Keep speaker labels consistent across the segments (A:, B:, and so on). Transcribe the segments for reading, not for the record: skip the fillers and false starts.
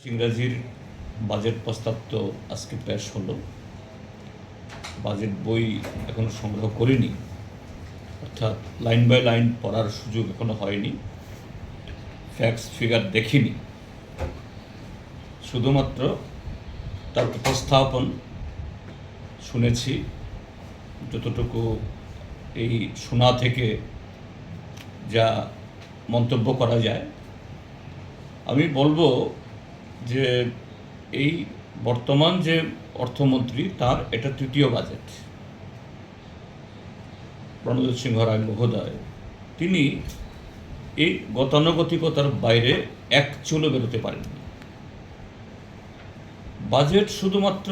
A: ইংরাজির budget প্রস্তাব তো আজকে পেশ হলো। বাজেট বই এখনো সংগ্রহ করিনি, অর্থাৎ লাইন বাই লাইন পড়ার সুযোগ এখনো হয়নি, ফ্যাক্টস ফিগার দেখিনি। শুধুমাত্র তার উপস্থাপন শুনেছি, যতটুকু এই শোনা থেকে যা মন্তব্য করা যায়। আমি বলবো যে এই বর্তমান যে অর্থমন্ত্রী, তার এটা তৃতীয় বাজেট। প্রণজিৎ সিংহ রায় মহোদয়, তিনি এই গতানুগতিকতার বাইরে এক চুলো বেরোতে পারেননি। বাজেট শুধুমাত্র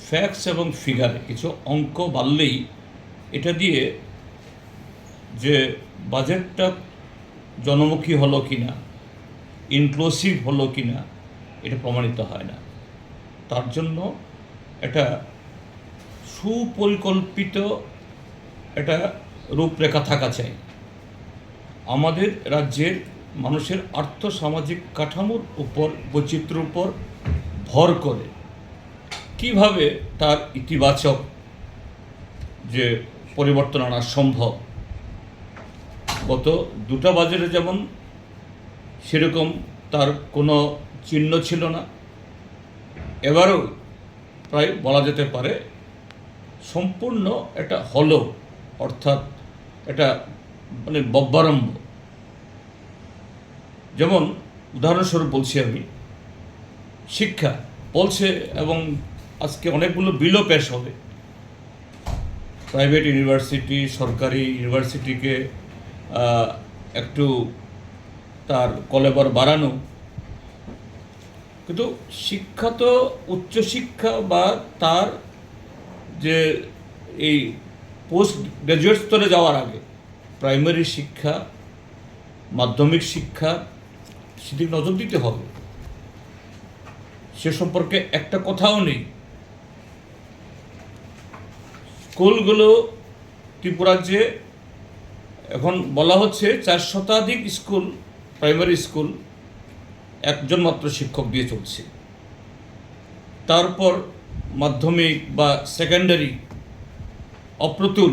A: ফ্যাক্টস এবং ফিগারে কিছু অঙ্ক বাড়লেই এটা দিয়ে যে বাজেটটা জনমুখী হলো কিনা, ইনক্লুসিভ হলো কিনা, এটা প্রমাণিত হয় না। তার জন্য একটা সুপরিকল্পিত একটা রূপরেখা থাকা চাই। আমাদের রাজ্যের মানুষের আর্থসামাজিক কাঠামোর উপর, বৈচিত্র্যের উপর ভর করে কিভাবে তার ইতিবাচক যে পরিবর্তন আনা সম্ভব। গত দুটা বাজেটে যেমন সেরকম তার কোনো চিহ্ন ছিল না, এবারও প্রায় বলা যেতে পারে সম্পূর্ণ এটা হলো, অর্থাৎ এটা মানে বব্বারম্ভ। যেমন উদাহরণস্বরূপ বলছি, আমি শিক্ষা বলছে, এবং আজকে অনেকগুলো বিলও পেশ হবে, প্রাইভেট ইউনিভার্সিটি সরকারি ইউনিভার্সিটিকে একটু তার কলেবর বাড়ানো। কিন্তু শিক্ষা তো উচ্চশিক্ষা বা তার যে এই পোস্ট গ্র্যাজুয়েট স্তরে যাওয়ার আগে প্রাইমারি শিক্ষা, মাধ্যমিক শিক্ষা, সেদিকে নজর দিতে হবে। সে সম্পর্কে একটা কথাও নেই। স্কুলগুলো ত্রিপুরাজ্যে এখন বলা হচ্ছে 4 শতাধিক স্কুল, প্রাইমারি স্কুল একজন মাত্র শিক্ষক দিয়ে চলছে। তারপর মাধ্যমিক বা সেকেন্ডারি অপ্রতুল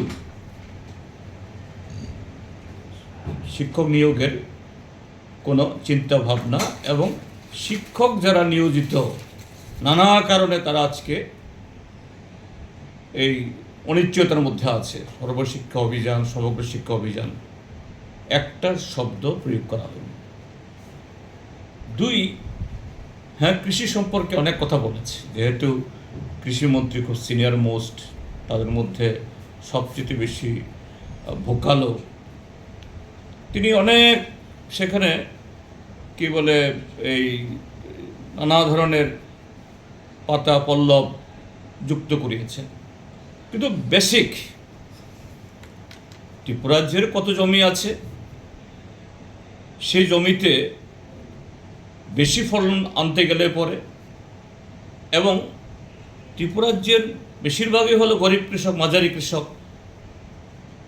A: শিক্ষক নিয়োগের কোনো চিন্তা ভাবনা, এবং শিক্ষক যারা নিয়োজিত নানা কারণে তারা আজকে এই অনিশ্চয়তার মধ্যে আছে। সর্বশিক্ষা অভিযান, সমগ্র শিক্ষা অভিযান, একটা শব্দ প্রয়োগ করা হলো। 2, হ্যাঁ, কৃষি সম্পর্কে অনেক কথা বলেছে, যেহেতু কৃষিমন্ত্রী খুব সিনিয়র মোস্ট, তাদের মধ্যে সবচেয়ে বেশি ভোকালো। তিনি অনেক সেখানে কি বলে এই নানা ধরনের পাতা পল্লব যুক্ত করিয়েছেন। কিন্তু বেসিক ত্রিপুরাজ্যের কত জমি আছে, সেই জমিতে বেশি ফলন আনতে গেলে পরে, এবং ত্রিপুরাজ্যের বেশিরভাগই হলো গরিব কৃষক, মাঝারি কৃষক,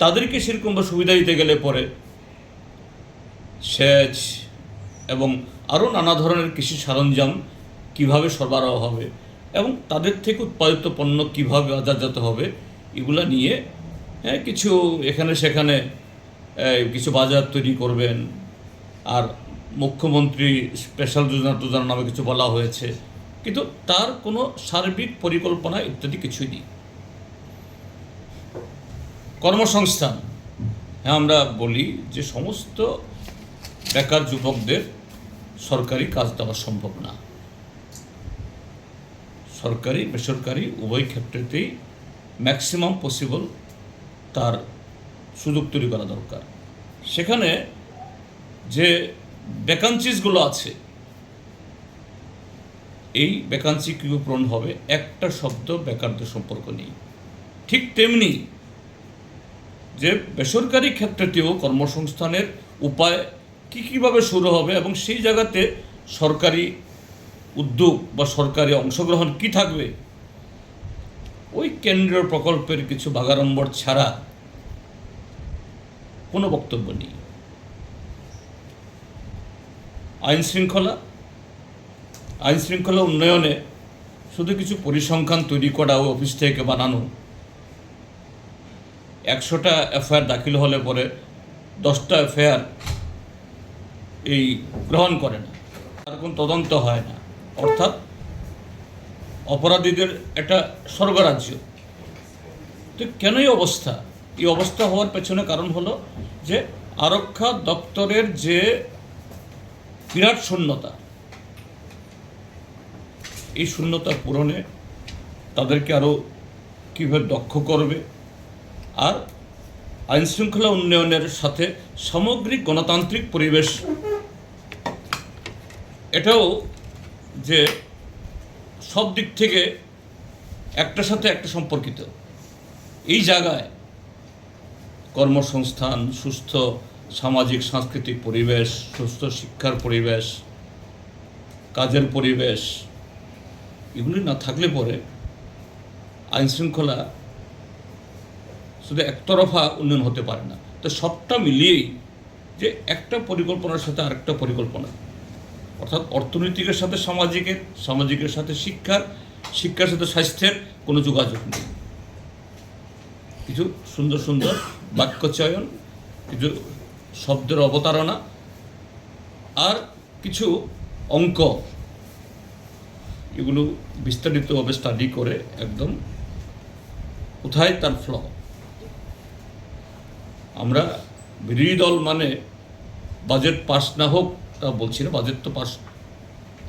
A: তাদেরকে সেরকম সুবিধা দিতে গেলে পরে সেচ এবং আরও নানা ধরনের কৃষি সরঞ্জাম কীভাবে সরবরাহ হবে এবং তাদের থেকে উৎপাদিত পণ্য কীভাবে বাজারজাত হবে, এগুলো নিয়ে কিছু এখানে সেখানে কিছু বাজার তৈরি করবেন। আর মুখ্যমন্ত্রী স্পেশাল যোজনা নামে কিছু বলা হয়েছে, কিন্তু তার কোনো সার্বিক পরিকল্পনা ইত্যাদি কিছুই নেই। কর্মসংস্থান, হ্যাঁ, আমরা বলি যে সমস্ত বেকার যুবকদের সরকারি কাজ দেওয়া সম্ভব না। সরকারি বেসরকারি উভয় ক্ষেত্রেতেই ম্যাক্সিমাম পসিবল তার সুযোগ তৈরি করা দরকার। সেখানে যে ভ্যাকান্সিসগুলো আছে, এই ভ্যাকান্সি কীভাবে পূরণ হবে, একটা শব্দ বেকারদের সম্পর্ক নেই। ঠিক তেমনি যে বেসরকারি ক্ষেত্রেতেও কর্মসংস্থানের উপায় কীভাবে শুরু হবে এবং সেই জায়গাতে সরকারি উদ্যোগ বা সরকারি অংশগ্রহণ কি থাকবে, ওই কেন্দ্রীয় প্রকল্পের কিছু বাগাড়ম্বর ছাড়া কোনো বক্তব্য নেই। আইন শৃঙ্খলা, আইন শৃঙ্খলা উন্নয়নে শুধু কিছু পরিসংখ্যান তৈরি করা ও অফিস থেকে বানানো, 100টা এফআইআর দাখিল হলে পরে 10টা এফআইআর এই গ্রহণ করে না, তার কোনো তদন্ত হয় না, অর্থাৎ অপরাধীদের একটা স্বর্গরাজ্য। তো কেন এই অবস্থা? এই অবস্থা হওয়ার পেছনে কারণ হলো যে আরক্ষা দপ্তরের যে বিরাট শূন্যতা, এই শূন্যতা পূরণে তাদেরকে আরও কীভাবে দক্ষ করবে, আর আইনশৃঙ্খলা উন্নয়নের সাথে সামগ্রিক গণতান্ত্রিক পরিবেশ, এটাও যে সব দিক থেকে একটার সাথে একটা সম্পর্কিত। এই জায়গায় কর্মসংস্থান, সুস্থ সামাজিক সাংস্কৃতিক পরিবেশ, সুস্থ শিক্ষার পরিবেশ, কাজের পরিবেশ, এগুলি না থাকলে পরে আইনশৃঙ্খলা শুধু একতরফা উন্নয়ন হতে পারে না। তো সবটা মিলিয়েই যে একটা পরিকল্পনার সাথে আরেকটা পরিকল্পনা, অর্থাৎ অর্থনৈতিকের সাথে সামাজিকের, সামাজিকের সাথে শিক্ষার, শিক্ষার সাথে স্বাস্থ্যের কোনো যোগাযোগ নেই। কিছু সুন্দর সুন্দর বাক্যচয়ন, কিছু শব্দের অবতারণা, আর কিছু অঙ্ক, এগুলো বিস্তারিতভাবে স্টাডি করে একদম কোথায় তার ফ্ল। আমরা বিরোধী দল মানে বাজেট পাস না হোক তা বলছি না, বাজেট তো পাস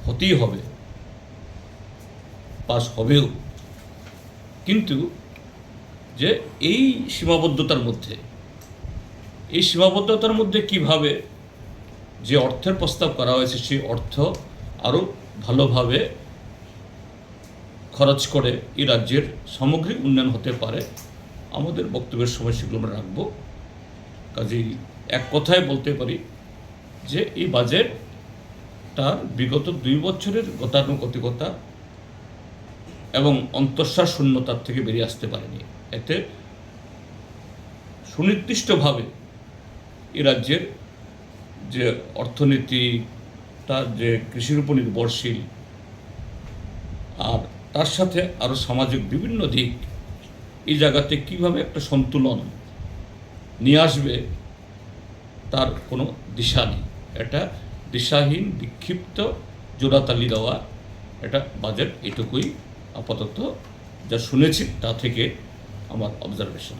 A: হতেই হবে, পাস হবেও, কিন্তু যে এই সীমাবদ্ধতার মধ্যে কিভাবে যে অর্থের প্রস্তাব করা হয়েছে সেই অর্থ আরও ভালোভাবে খরচ করে এই রাজ্যের সামগ্রিক উন্নয়ন হতে পারে, আমাদের বক্তব্যের সময় সেগুলো আমরা রাখবো। কাজেই এক কথায় বলতে পারি যে এই বাজেট তার বিগত 2 বছরের গতানুগতিকতা এবং অন্তঃসার শূন্যতার থেকে বেরিয়ে আসতে পারেনি। এতে সুনির্দিষ্টভাবে এ রাজ্যের যে অর্থনীতি, তার যে কৃষির উপর নির্ভরশীল, আর তার সাথে আরও সামাজিক বিভিন্ন দিক, এই জায়গাতে কীভাবে একটা সন্তুলন নিয়ে আসবে তার কোনো দিশা নেই। এটা দিশাহীন, বিক্ষিপ্ত, জোড়াতালি দেওয়া এটা বাজেট, এটুকুই আপাতত যা শুনেছি তা থেকে আমার অবজারভেশন।